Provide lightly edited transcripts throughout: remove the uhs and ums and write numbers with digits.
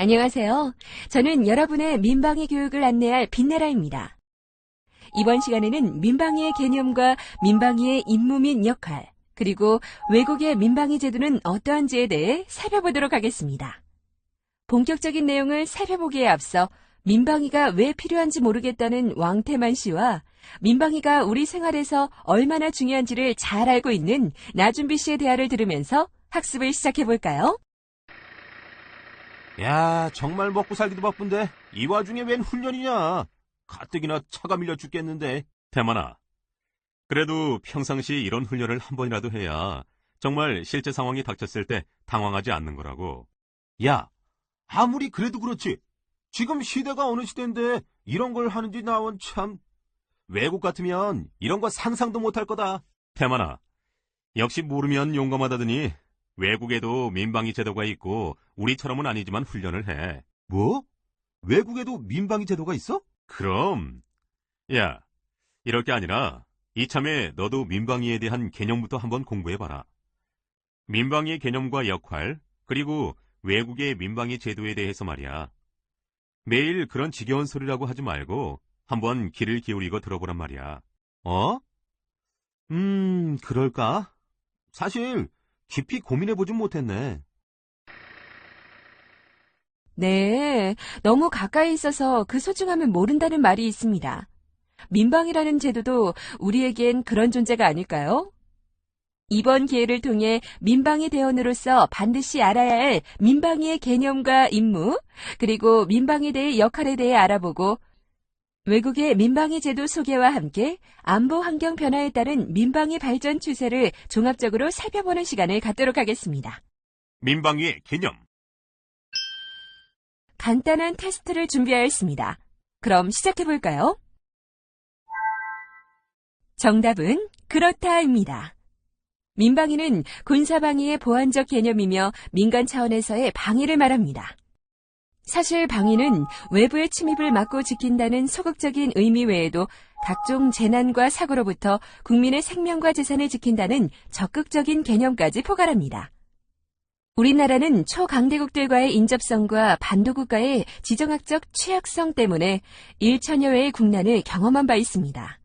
안녕하세요. 저는 여러분의 민방위 교육을 안내할 빛나라입니다. 이번 시간에는 민방위의 개념과 민방위의 임무 및 역할, 그리고 외국의 민방위 제도는 어떠한지에 대해 살펴보도록 하겠습니다. 본격적인 내용을 살펴보기에 앞서 민방위가 왜 필요한지 모르겠다는 왕태만 씨와 민방위가 우리 생활에서 얼마나 중요한지를 잘 알고 있는 나준비 씨의 대화를 들으면서 학습을 시작해볼까요? 야, 정말 먹고 살기도 바쁜데 이 와중에 웬 훈련이냐? 가뜩이나 차가 밀려 죽겠는데. 태만아, 그래도 평상시 이런 훈련을 한 번이라도 해야 정말 실제 상황이 닥쳤을 때 당황하지 않는 거라고. 야, 아무리 그래도 그렇지. 지금 시대가 어느 시대인데 이런 걸 하는지 나원 참. 외국 같으면 이런 거 상상도 못할 거다. 태만아, 역시 모르면 용감하다더니 외국에도 민방위 제도가 있고 우리처럼은 아니지만 훈련을 해. 뭐? 외국에도 민방위 제도가 있어? 그럼. 야, 이럴 게 아니라 이참에 너도 민방위에 대한 개념부터 한번 공부해봐라. 민방위의 개념과 역할, 그리고 외국의 민방위 제도에 대해서 말이야. 매일 그런 지겨운 소리라고 하지 말고 한번 귀를 기울이고 들어보란 말이야. 어? 그럴까? 사실 깊이 고민해보진 못했네. 네, 너무 가까이 있어서 그 소중함을 모른다는 말이 있습니다. 민방위라는 제도도 우리에겐 그런 존재가 아닐까요? 이번 기회를 통해 민방위 대원으로서 반드시 알아야 할 민방위의 개념과 임무, 그리고 민방위대의 역할에 대해 알아보고 외국의 민방위 제도 소개와 함께 안보 환경 변화에 따른 민방위 발전 추세를 종합적으로 살펴보는 시간을 갖도록 하겠습니다. 민방위의 개념. 간단한 테스트를 준비하였습니다. 그럼 시작해볼까요? 정답은 그렇다입니다. 민방위는 군사방위의 보안적 개념이며 민간 차원에서의 방위를 말합니다. 사실 방위는 외부의 침입을 막고 지킨다는 소극적인 의미 외에도 각종 재난과 사고로부터 국민의 생명과 재산을 지킨다는 적극적인 개념까지 포괄합니다. 우리나라는 초강대국들과의 인접성과 반도국가의 지정학적 취약성 때문에 1천여 회의 국난을 경험한 바 있습니다.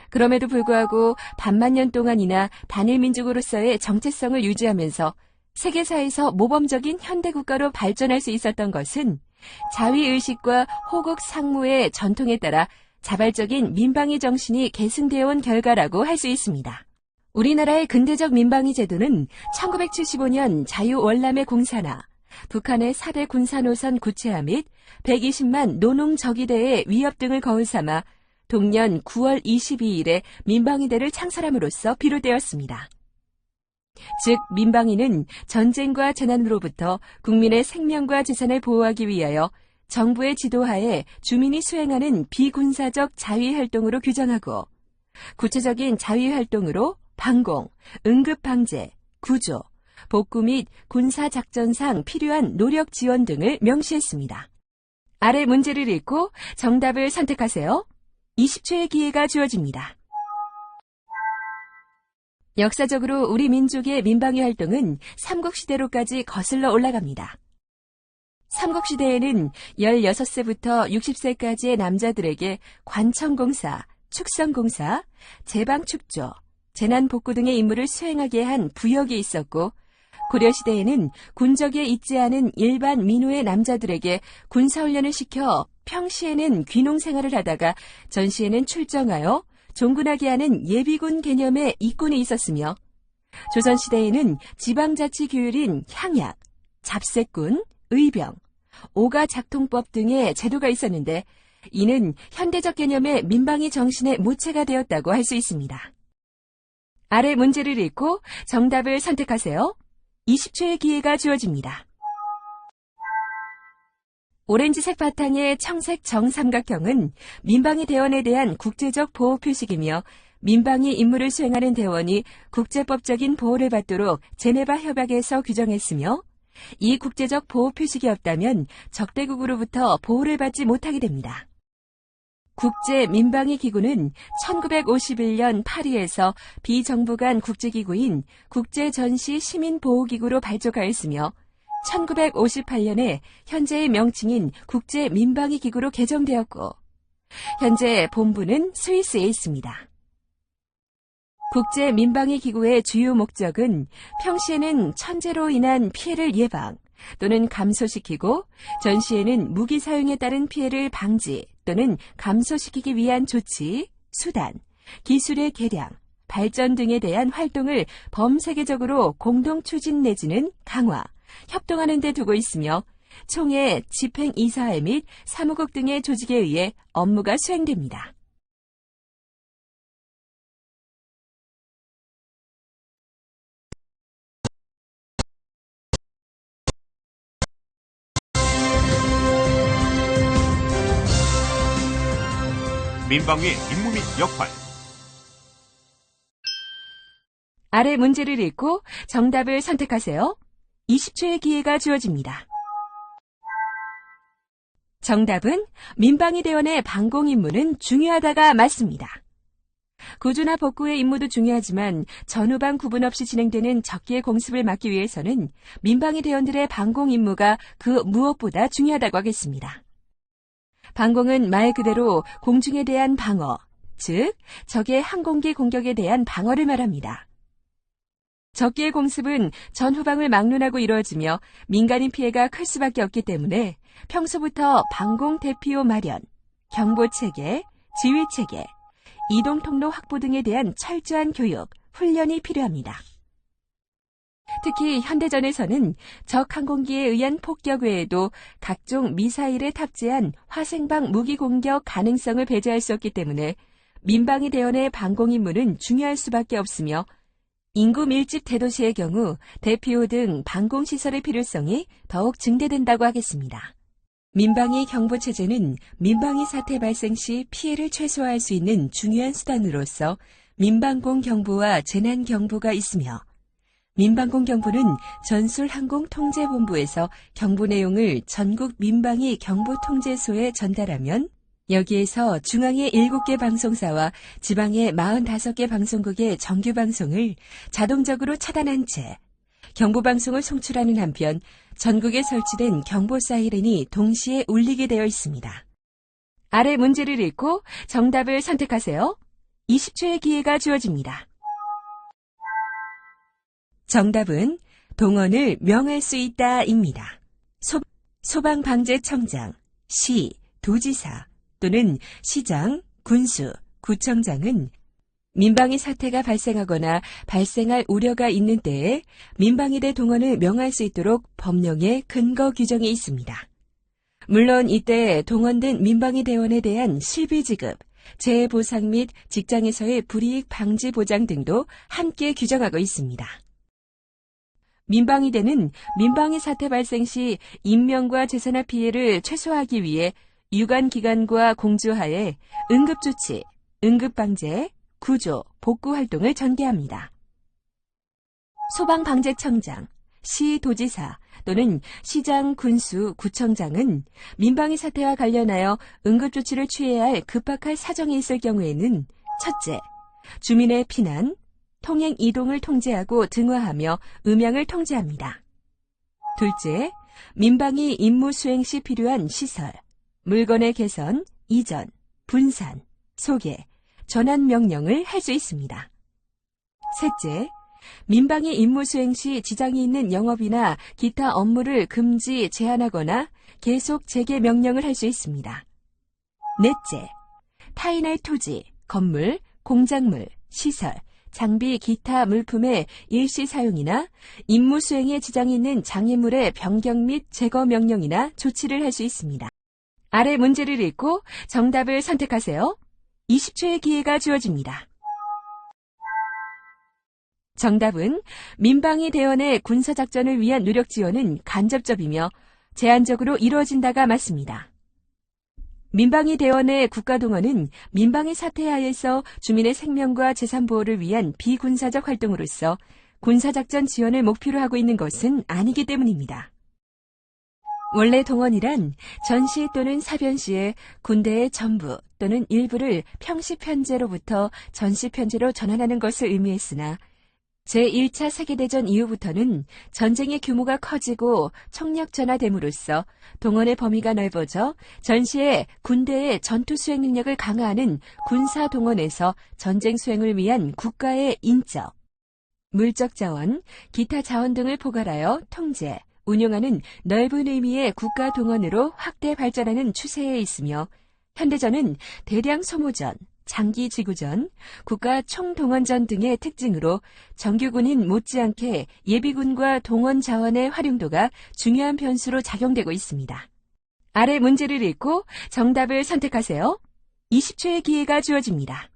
그럼에도 불구하고 반만 년 동안이나 단일민족으로서의 정체성을 유지하면서 세계사에서 모범적인 현대국가로 발전할 수 있었던 것은 자위의식과 호국 상무의 전통에 따라 자발적인 민방위 정신이 계승되어 온 결과라고 할 수 있습니다. 우리나라의 근대적 민방위 제도는 1975년 자유월남의 공사나 북한의 4대 군사노선 구체화 및 120만 노농적의대의 위협 등을 거울 삼아 동년 9월 22일에 민방위대를 창설함으로써 비롯되었습니다. 즉 민방위는 전쟁과 재난으로부터 국민의 생명과 재산을 보호하기 위하여 정부의 지도하에 주민이 수행하는 비군사적 자위활동으로 규정하고 구체적인 자위활동으로 방공, 응급방제, 구조, 복구 및 군사작전상 필요한 노력 지원 등을 명시했습니다. 아래 문제를 읽고 정답을 선택하세요. 20초의 기회가 주어집니다. 역사적으로 우리 민족의 민방위 활동은 삼국시대로까지 거슬러 올라갑니다. 삼국시대에는 16세부터 60세까지의 남자들에게 관청공사, 축성공사, 제방축조, 재난복구 등의 임무를 수행하게 한 부역이 있었고 고려시대에는 군적에 있지 않은 일반 민호의 남자들에게 군사훈련을 시켜 평시에는 귀농생활을 하다가 전시에는 출정하여 종군하게 하는 예비군 개념의 이권이 있었으며 조선시대에는 지방자치 규율인 향약, 잡세군, 의병, 오가작통법 등의 제도가 있었는데 이는 현대적 개념의 민방위 정신의 모체가 되었다고 할 수 있습니다. 아래 문제를 읽고 정답을 선택하세요. 20초의 기회가 주어집니다. 오렌지색 바탕의 청색 정삼각형은 민방위 대원에 대한 국제적 보호 표식이며 민방위 임무를 수행하는 대원이 국제법적인 보호를 받도록 제네바 협약에서 규정했으며 이 국제적 보호 표식이 없다면 적대국으로부터 보호를 받지 못하게 됩니다. 국제민방위기구는 1951년 파리에서 비정부 간 국제기구인 국제전시시민보호기구로 발족하였으며 1958년에 현재의 명칭인 국제민방위기구로 개정되었고, 현재 본부는 스위스에 있습니다. 국제민방위기구의 주요 목적은 평시에는 천재로 인한 피해를 예방 또는 감소시키고, 전시에는 무기 사용에 따른 피해를 방지 또는 감소시키기 위한 조치, 수단, 기술의 개량, 발전 등에 대한 활동을 범세계적으로 공동 추진 내지는 강화, 협동하는 데 두고 있으며, 총회 집행이사회 및 사무국 등의 조직에 의해 업무가 수행됩니다. 민방위의 임무 및 역할. 아래 문제를 읽고 정답을 선택하세요. 20초의 기회가 주어집니다. 정답은 민방위 대원의 방공 임무는 중요하다가 맞습니다. 구조나 복구의 임무도 중요하지만 전후방 구분 없이 진행되는 적기의 공습을 막기 위해서는 민방위 대원들의 방공 임무가 그 무엇보다 중요하다고 하겠습니다. 방공은 말 그대로 공중에 대한 방어, 즉 적의 항공기 공격에 대한 방어를 말합니다. 적기의 공습은 전후방을 막론하고 이루어지며 민간인 피해가 클 수밖에 없기 때문에 평소부터 방공 대피호 마련, 경보체계, 지휘체계, 이동통로 확보 등에 대한 철저한 교육, 훈련이 필요합니다. 특히 현대전에서는 적 항공기에 의한 폭격 외에도 각종 미사일에 탑재한 화생방 무기 공격 가능성을 배제할 수 없기 때문에 민방위 대원의 방공 임무는 중요할 수밖에 없으며, 인구 밀집 대도시의 경우 대피호 등 방공시설의 필요성이 더욱 증대된다고 하겠습니다. 민방위 경보체제는 민방위 사태 발생 시 피해를 최소화할 수 있는 중요한 수단으로서 민방공 경보와 재난 경보가 있으며, 민방공 경보는 전술항공통제본부에서 경보 내용을 전국 민방위 경보통제소에 전달하면 여기에서 중앙의 7개 방송사와 지방의 45개 방송국의 정규 방송을 자동적으로 차단한 채 경보방송을 송출하는 한편 전국에 설치된 경보 사이렌이 동시에 울리게 되어 있습니다. 아래 문제를 읽고 정답을 선택하세요. 20초의 기회가 주어집니다. 정답은 동원을 명할 수 있다입니다. 소방방재청장, 시, 도지사 또는 시장, 군수, 구청장은 민방위 사태가 발생하거나 발생할 우려가 있는 때에 민방위대 동원을 명할 수 있도록 법령에 근거 규정이 있습니다. 물론 이때 동원된 민방위 대원에 대한 실비 지급, 재해 보상 및 직장에서의 불이익 방지 보장 등도 함께 규정하고 있습니다. 민방위대는 민방위 사태 발생 시 인명과 재산의 피해를 최소화하기 위해 유관기관과 공조하에 응급조치, 응급방재, 구조, 복구 활동을 전개합니다. 소방방재청장, 시도지사 또는 시장, 군수, 구청장은 민방위 사태와 관련하여 응급조치를 취해야 할 급박할 사정이 있을 경우에는 첫째, 주민의 피난, 통행 이동을 통제하고 등화하며 음향을 통제합니다. 둘째, 민방위 임무 수행 시 필요한 시설, 물건의 개선, 이전, 분산, 소개, 전환 명령을 할 수 있습니다. 셋째, 민방위 임무 수행 시 지장이 있는 영업이나 기타 업무를 금지, 제한하거나 계속 재개 명령을 할 수 있습니다. 넷째, 타인의 토지, 건물, 공작물, 시설, 장비, 기타 물품의 일시 사용이나 임무 수행에 지장이 있는 장애물의 변경 및 제거 명령이나 조치를 할 수 있습니다. 아래 문제를 읽고 정답을 선택하세요. 20초의 기회가 주어집니다. 정답은 민방위 대원의 군사작전을 위한 노력 지원은 간접적이며 제한적으로 이루어진다가 맞습니다. 민방위 대원의 국가동원은 민방위 사태 하에서 주민의 생명과 재산 보호를 위한 비군사적 활동으로서 군사작전 지원을 목표로 하고 있는 것은 아니기 때문입니다. 원래 동원이란 전시 또는 사변 시에 군대의 전부 또는 일부를 평시 편제로부터 전시 편제로 전환하는 것을 의미했으나 제1차 세계대전 이후부터는 전쟁의 규모가 커지고 총력 전화됨으로써 동원의 범위가 넓어져 전시에 군대의 전투 수행 능력을 강화하는 군사 동원에서 전쟁 수행을 위한 국가의 인적, 물적 자원, 기타 자원 등을 포괄하여 통제, 운용하는 넓은 의미의 국가 동원으로 확대 발전하는 추세에 있으며 현대전은 대량 소모전, 장기 지구전, 국가 총동원전 등의 특징으로 정규군인 못지않게 예비군과 동원 자원의 활용도가 중요한 변수로 작용되고 있습니다. 아래 문제를 읽고 정답을 선택하세요. 20초의 기회가 주어집니다.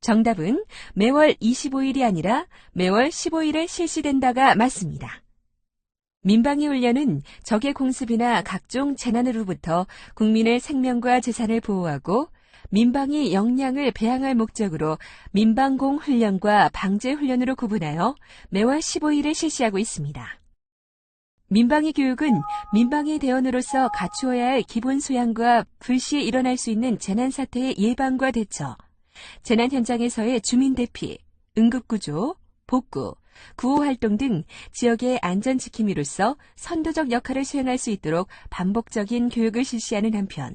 정답은 매월 25일이 아니라 매월 15일에 실시된다가 맞습니다. 민방위 훈련은 적의 공습이나 각종 재난으로부터 국민의 생명과 재산을 보호하고 민방위 역량을 배양할 목적으로 민방공 훈련과 방제 훈련으로 구분하여 매월 15일에 실시하고 있습니다. 민방위 교육은 민방위 대원으로서 갖추어야 할 기본 소양과 불시에 일어날 수 있는 재난 사태의 예방과 대처, 재난 현장에서의 주민 대피, 응급구조, 복구, 구호활동 등 지역의 안전지킴이로서 선도적 역할을 수행할 수 있도록 반복적인 교육을 실시하는 한편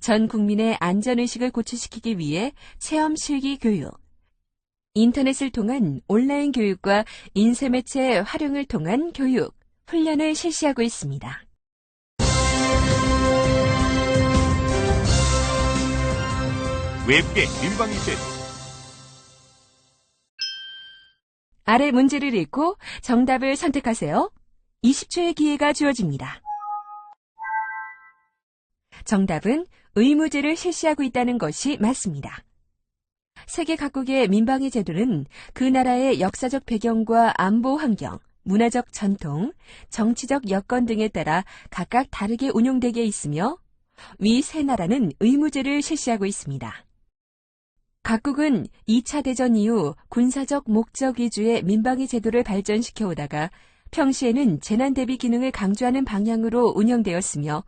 전 국민의 안전의식을 고취시키기 위해 체험 실기 교육, 인터넷을 통한 온라인 교육과 인쇄매체 활용을 통한 교육, 훈련을 실시하고 있습니다. 외국의 민방위 제도. 아래 문제를 읽고 정답을 선택하세요. 20초의 기회가 주어집니다. 정답은 의무제를 실시하고 있다는 것이 맞습니다. 세계 각국의 민방위 제도는 그 나라의 역사적 배경과 안보 환경, 문화적 전통, 정치적 여건 등에 따라 각각 다르게 운용되게 있으며 위 세 나라는 의무제를 실시하고 있습니다. 각국은 2차 대전 이후 군사적 목적 위주의 민방위 제도를 발전시켜 오다가 평시에는 재난 대비 기능을 강조하는 방향으로 운영되었으며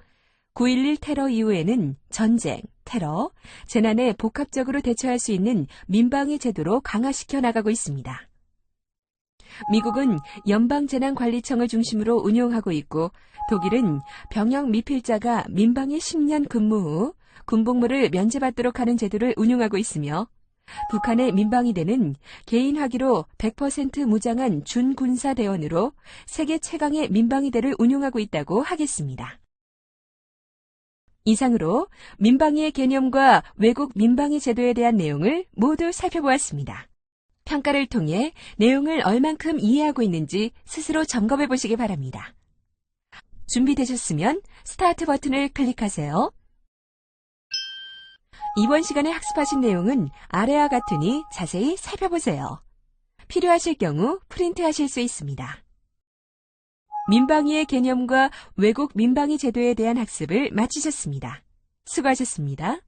9.11 테러 이후에는 전쟁, 테러, 재난에 복합적으로 대처할 수 있는 민방위 제도로 강화시켜 나가고 있습니다. 미국은 연방재난관리청을 중심으로 운용하고 있고 독일은 병역 미필자가 민방위 10년 근무 후 군복무를 면제받도록 하는 제도를 운용하고 있으며 북한의 민방위대는 개인 화기로 100% 무장한 준군사대원으로 세계 최강의 민방위대를 운용하고 있다고 하겠습니다. 이상으로 민방위의 개념과 외국 민방위 제도에 대한 내용을 모두 살펴보았습니다. 평가를 통해 내용을 얼만큼 이해하고 있는지 스스로 점검해 보시기 바랍니다. 준비되셨으면 스타트 버튼을 클릭하세요. 이번 시간에 학습하신 내용은 아래와 같으니 자세히 살펴보세요. 필요하실 경우 프린트하실 수 있습니다. 민방위의 개념과 외국 민방위 제도에 대한 학습을 마치셨습니다. 수고하셨습니다.